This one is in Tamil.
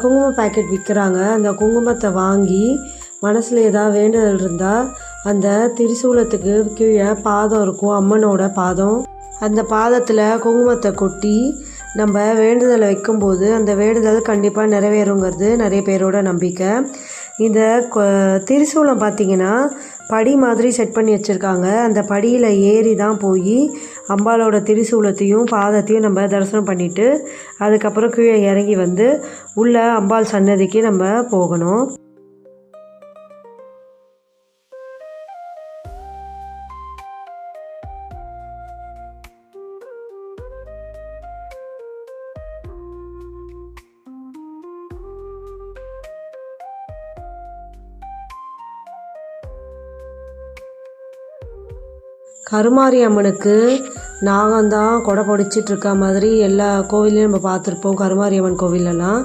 குங்கும பாக்கெட் விற்கிறாங்க. அந்த குங்குமத்தை வாங்கி மனசில் ஏதாவது வேண்டுதல் இருந்தால் அந்த திரிசூலத்துக்கு கீழே பாதம் இருக்கும், அம்மனோட பாதம். அந்த பாதத்தில் குங்குமத்தை கொட்டி நம்ம வேண்டுதலை வைக்கும்போது அந்த வேண்டுதல் கண்டிப்பாக நிறைவேறுங்கிறது நிறைய பேரோட நம்பிக்கை. இந்த திரிசூலம் பார்த்திங்கன்னா படி மாதிரி செட் பண்ணி வச்சுருக்காங்க. அந்த படியில் ஏறி தான் போய் அம்பாலோட திரிசூலத்தையும் பாதத்தையும் நம்ம தரிசனம் பண்ணிவிட்டு அதுக்கப்புறம் கீழே இறங்கி வந்து உள்ள அம்பாள் சன்னதிக்கு நம்ம போகணும். கருமாரி அம்மனுக்கு நாகம்தான் கொடை பிடிச்சிட்டு இருக்க மாதிரி எல்லா கோவிலையும் நம்ம பார்த்துருப்போம். கருமாரி அம்மன் கோவிலெல்லாம்